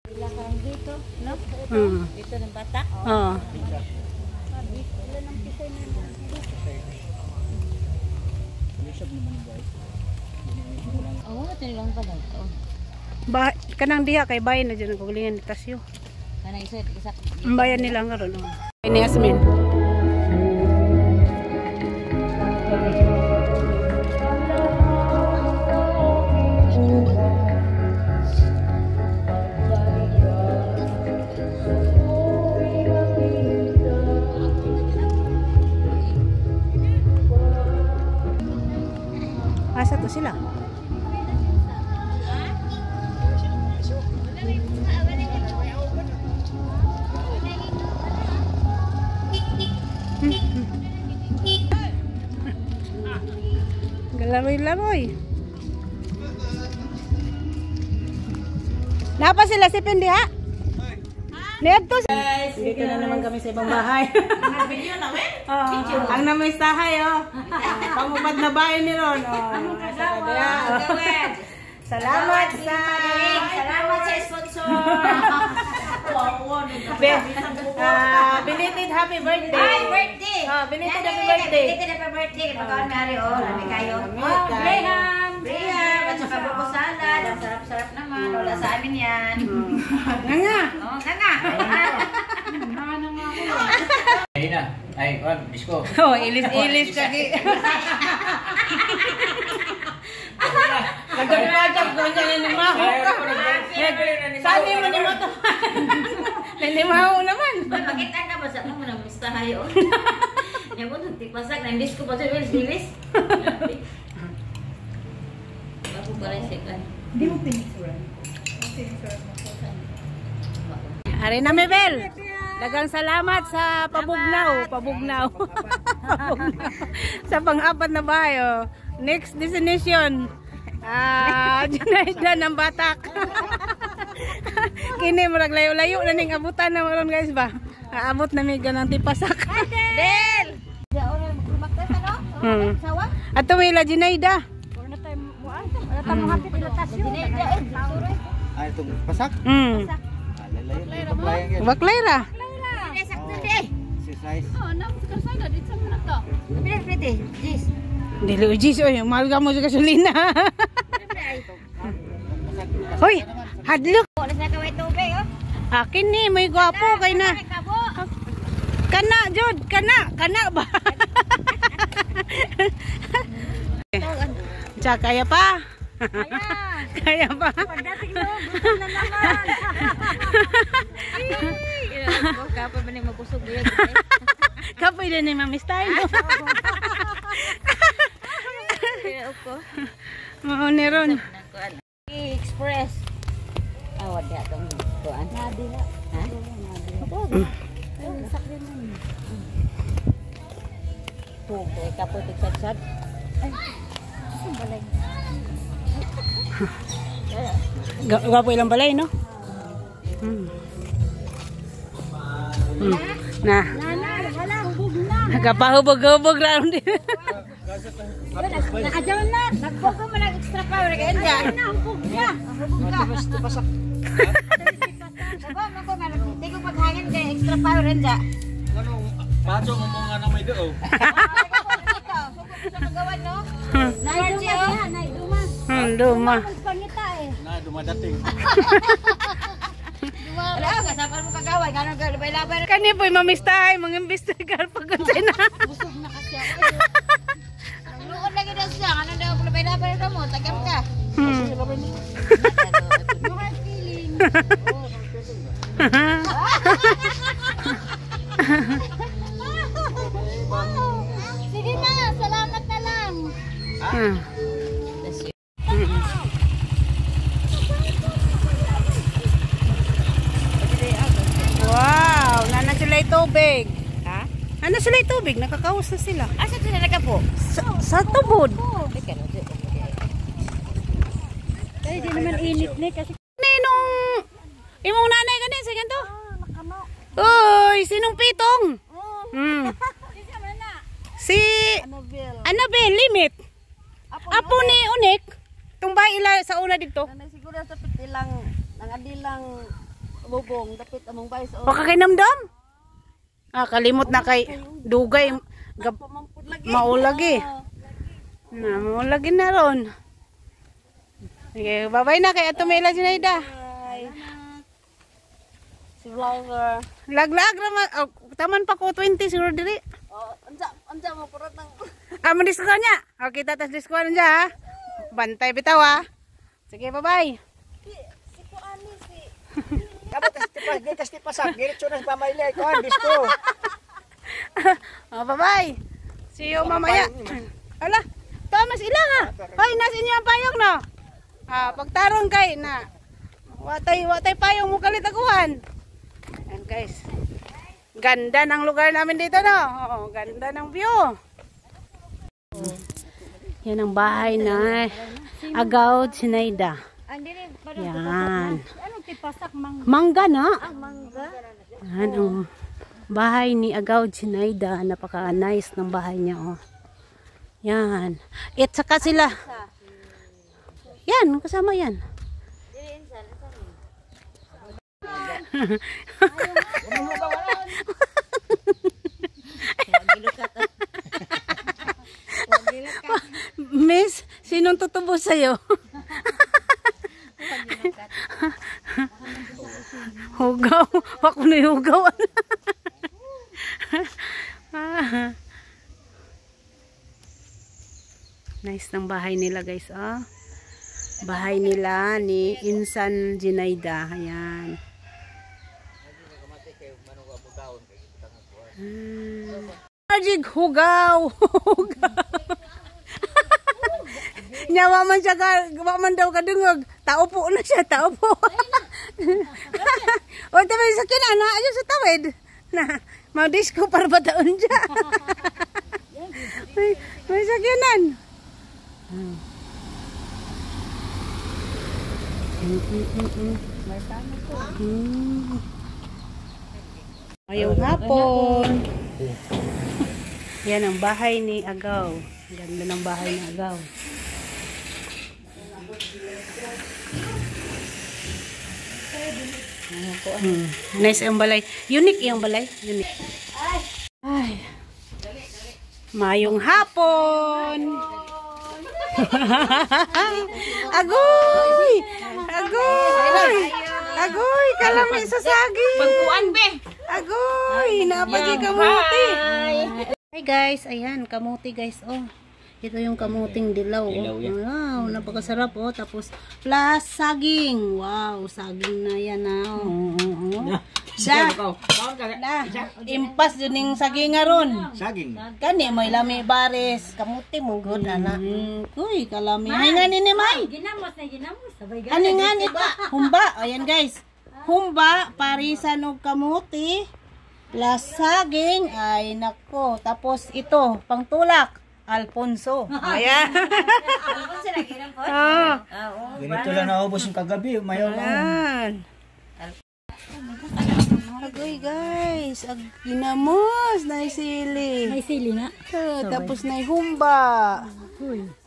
Ilakang dito, no? Dito ng bata. Oo. Ilan ang pisay na yun? Oo, ito lang pala ito. Kanang diha kay bayan na dyan ang kugulingan ni Tasyo. Kanang isa. Ang bayan nila nga ron. Ini Yasmin. Asa to sila? Galaroy-laroy. Napa sila si Pindi ha? Neto guys, dito na naman kami sa ibang bahay. Video namin? Ang namistahay pamupad na bahay ni Ron. Salamat sa sponsor. belated happy birthday. Hi, birthday. Belated happy birthday. Belated happy birthday. Pagkaon nga rin, lami kayo. Graham. At saka buko salad. Ang sarap-sarap naman. Wala sa amin yan. Nga. Oo, nga. Ayun na. Ay, Juan, bisko. Ilis-ilis kagi. Nagagagag ko niya na limahaw ka. Sali mo ni mo to. Nalimahaw naman. Makita ka ba sa mo na mistahay o? Yan mo, nagtipasak. Nandis ko pa sa bilis-bilis. Ako pa rin sikan. Hindi mo pinisuran. Hari na Mebel. Dagang salamat sa pabugnaw. Sa pang-apat na bahay. Next destination. Junaida ng Batak. Kini murag layo-layo na ning abutan na maron guys ba. Aabot na mi ganang tipasak. Del! Ato wala Junaida. Wala tayo muan. Wala tayo hapit na tasyo. Ay, itong pasak? Baklay ra. Exercise. Dili ujis oy, mahal ka mo sa gasolina. Hoy, hadlok. Akin ni may gwapo kay na. Kana jud, kana ba? Tsaka kaya pa. Kaya pa. Pagdating mo, gusto na naman. Kapag ba na magkusog yun? Kapoy din ni Mami Style. Oo, Neron. Express. Awad ya tong tuan. Nadila. Ha? Sakyan mo. Tukoy kapoy tigsad-sad. Balay. Gwapo ilang balay, no? Na. Wala. Hubog na. Nagkapahubog-hubog ron din. Nakadyaw na. Nagpog mo extra power. Kaya na. Hubog na. Hubog ka. Basta pasak. Hindi ko paghangin kay extra power rin dyan. Anong, paso mo mga na may doon. Sa magawan, no? Naiduma. Naiduma. Duma. Pangita eh. Na, dumadating. Wala ka, sapan mo kagawan. Ganun ka, labay-labay. Kani po'y mamistahay, mangimbestigar pagkunsay na. Busog na kasi ako. Ang lukod lagi na siya. Ganun daw, labay-labay na mo. Tagam ka. No hard feeling. Sige na, salamat na lang. Wow, nana sila tubig. Ha? Nana sila tubig, nakakawas na sila. Asa sila nagkapo? Sa tubod. Kaya di naman init ni kasi Ninong imong nanay kanin sa ganto? Oy, sinong pitong? Si Annabel Limit. Apo ni Unik. Tumbay ila sa una dito. siguro sa pitilang nang adilang bubong dapit among bayis o. Wa ka kay namdam? Kalimot na kay dugay maulagi. Na maulagi na ron. Okay, bye-bye na kay Ato Mela Zinaida. Si vlogger. Lag-lag raman. Taman pa ko 20 siguro diri. Anja mo purot nang. Disko niya. Okay, tatas disko niya ha. Bantay bitaw ha. Sige, bye-bye. Si ko ani si. Dapat tas tipasak, diretso na pamaylay ko disko. Bye-bye. See you mamaya. Ala, Thomas ilang ha. Hoy, nas inyo ang payong no. Pagtarong kay na. Watay payong mo kalitaguhan. And guys. Ganda ng lugar namin dito no. Oo, ganda ng view. Yan ang bahay na Agaw Zinaida. Yan. Ano tipasak mangga? Mangga na. Mangga. Yan ang bahay ni Agaw Zinaida. Napaka-nice ng bahay niya. Oh. Yan. At saka sila. Yan, kasama yan. Miss, sinong tutubo sa'yo? Hugaw. Ako na yung hugaw. Nice ng bahay nila guys. Bahay nila ni Insan Zinaida. Ayan. Ajig hugaw. Nyawa man siya daw kadungog. Taupo na siya, taupo. O tabi sa kinana, ayo sa tawid. Na, mag-disco para bataon siya. May sakyanan. Ngayong hapon. Yan ang bahay ni Agaw. Ganda ng bahay ni Agaw. Nice yung balay. Unique yung balay. Unique. Ay. Mayong hapon. Agoy! Agoy! Agoy! Kalami sa saging! Pagkuan be! Agoy! Napagi kamuti! Hi guys! Ayan, kamuti guys. Oh, ito yung kamuting dilaw. Oh. Wow, napakasarap. Oh. Tapos, plus saging. Wow, saging na yan. Oh. Impas dun yung saging nga ron. Saging. Kani, may lami bares. Kamuti mo good, anak. Uy, kalami. Ay nga ni May. Ginamos. Ano nga ni pa? Humba. Ayan guys. Humba, parisan og kamuti. Plus saging. Ay, nako. Tapos ito, pangtulak. Alfonso. Ayan. Alfonso na ginamos. Ganito lang naubos yung kagabi, mayaw na. Ayan. Agoy guys, ginamos na sili. May sili na. Tapos na humba.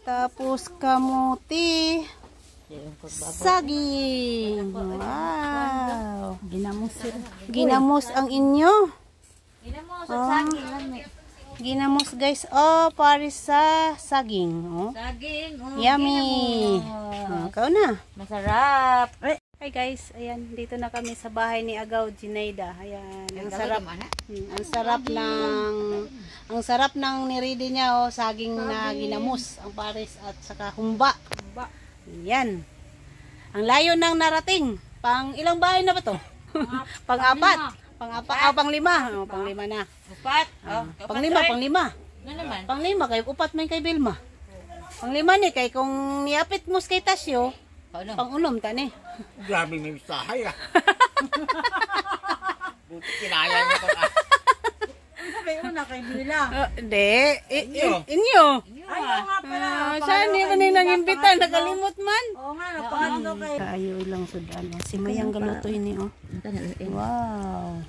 Tapos kamuti. Saging. Wow. Ginamos ang inyo. Ginamos sa saging lami. Ginamos guys. Oh, pares sa saging. Oh. Saging. Yummy. Ikaw na. Masarap. Hi guys, ayan, dito na kami sa bahay ni Agaw Zinaida. Ayan, ang sarap. Ang sarap ng niridi niya, oh, saging na ginamos, ang pares at saka humba. Ayan. Ang layo ng narating. Pang ilang bahay na ba to? Pang-apat. Pang-lima. Oh, pang-lima na. Upat. Pang-lima. Ano naman? Pang-lima kay upat man kay Vilma. Pang-lima ni kay kung niapit mo kay Tasyo. Pang-unom tani. Grabe may misahay ah. Buti kinaya niya pa. Sabi una kay Bila. Hindi. Inyo. Ayaw nga pala. Saan niyo kanina nang-imbita? Nakalimot man. Oo nga, napaano kay. Kayo ilang sudan. Si Mayang galutoy ni oh. Wow.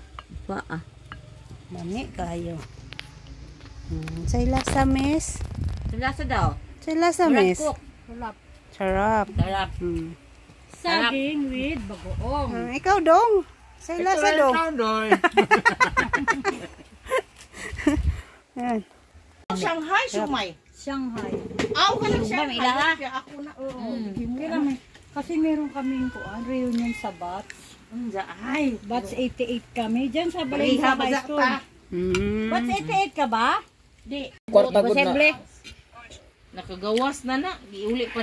Mani kayo. Sa ilasa, miss. Lasa daw. Sa ilasa, miss. Sarap. Sarap. Hmm. Saging with bagoong. Ikaw dong. Sa ilasa do. Yan. Shanghai sumay. Shanghai. Aw ka lang siya. Ma'am, ilaha. Ako na. Kaya may, kasi meron kaming reunion sa Bats. Ay. Bats 88 kami. Diyan sa Balinsa High School. Bats 88 ka ba? Di. Kwarta gud na. Nakagawas na na. Giuli pa.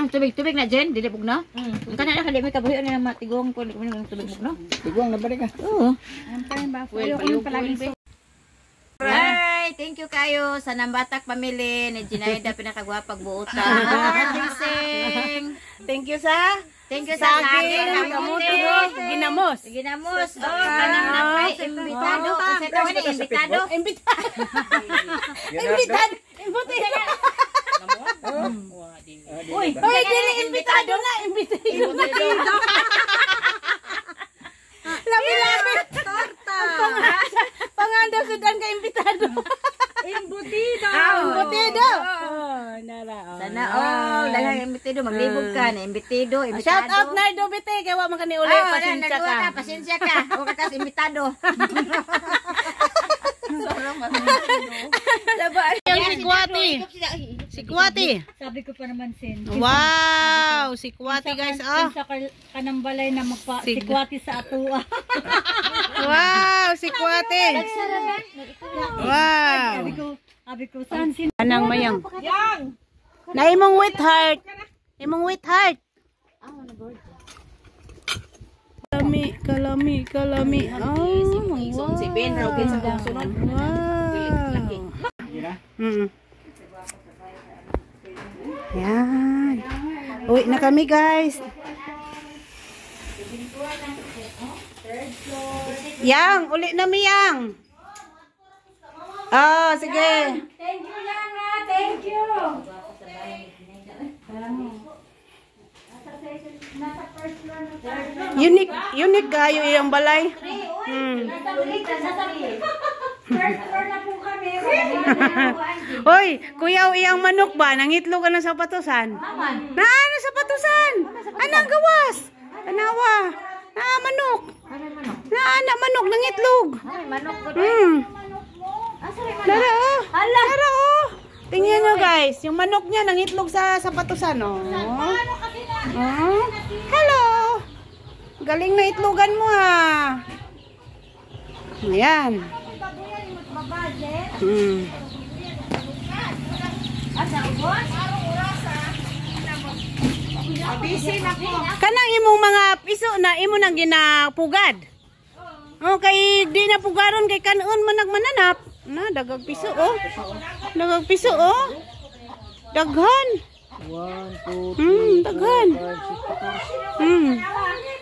Tubig na dyan, dili bugno. Ang kana na kali may kabuhi na matigong ko tubig bugno. Tigong na balik ka. Oo. Ang pa ba? Well, palagi. Alright, thank you kayo sa Nambatak Family ni Ginaida pinakagwapag buota. Blessing. Thank you sa Saging, kamuti, ginamos. Ginamos. Oh, kanang napay imbitado. Kasi tawag ni imbitado. Imbitado. Uy, dili imbitado na, imbitado. Labi-labi. Torta. Panganda sudan ka imbitado. Embutido. Imbitido. Sana all daghang imbitido maglibog ka na imbitido, imbitado. Shout out Nardo Bite, kay wa man kani uli, pasensya ka. Pasensya ka. O ka kas imbitado. Si Kwati. Sabi ko pa naman sin. Wow, si Kwati guys. Sa kanambalay na magpa-sikwati sa atua. Wow, si Kwati. Wow. Sabi ko, saan sin? Anang mayang. Na imong with heart. Imong with heart. Kalami. Oh, Si Ben Rogan sa sunod. Wow. Yan. Uwi na kami guys. Yang, uli na mi Yang. Oh, sige. Thank you, Yana. Thank you. Nasa first floor na tayo. Unique kayo iyang balay. First floor na po kami. Hoy, kuya iyang manok ba? Nangitlo ka ng sapatusan? Na ano sapatusan? Anang gawas? Anawa. Na manok. Na anak manok nangitlog. Manok ko. Lara oh. Lara oh. Tingnan nyo guys, yung manok niya nangitlog sa sapatusan oh. Hello. Galing na itlogan mo ha. Ayan. Kanang imong mga piso na imo nang ginapugad. Oh, kay di na pugaron kay kanon man nagmananap. Na dagag piso oh. Dagag piso oh. Daghan. 1, 2, 3, daghan.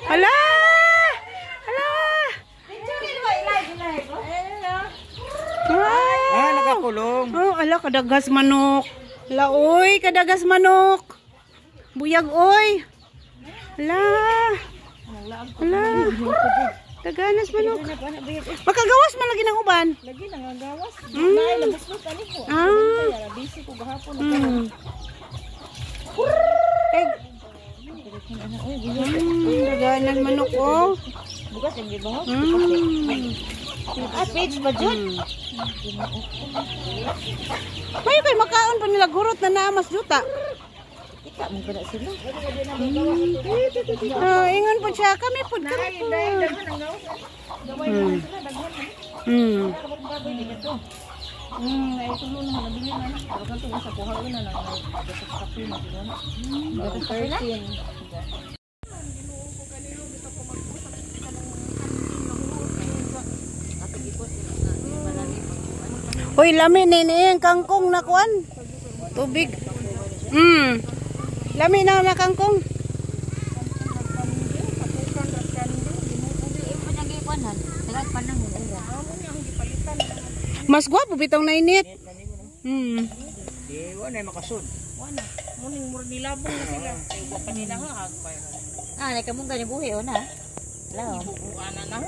Hala. Nakakulong. Oh, ala kadagas manok. Laoy, kadagas manok. Buyag oy. Ala. Daganas manok. Makagawas man lagi ng uban. Lagi nangagawas. Labas mo tani ko. Busy ko gahapon. Daganas manok oh. Bukas ang gibahog. Page ba dyan? May kay makaon pa nila gurot na naamas juta. Ika mo kada sila. Ingon po siya. Kami po. Hoy, lami nini ang kangkong na kuan. Tubig. Lami na kangkong. Mas gwapo bitong na init. Wala na makasud. Wala. Muning nilabong na sila. Kay wa pa nila nga agpay. Nakamunga ni buhi o na. Hello. Ibubuan na.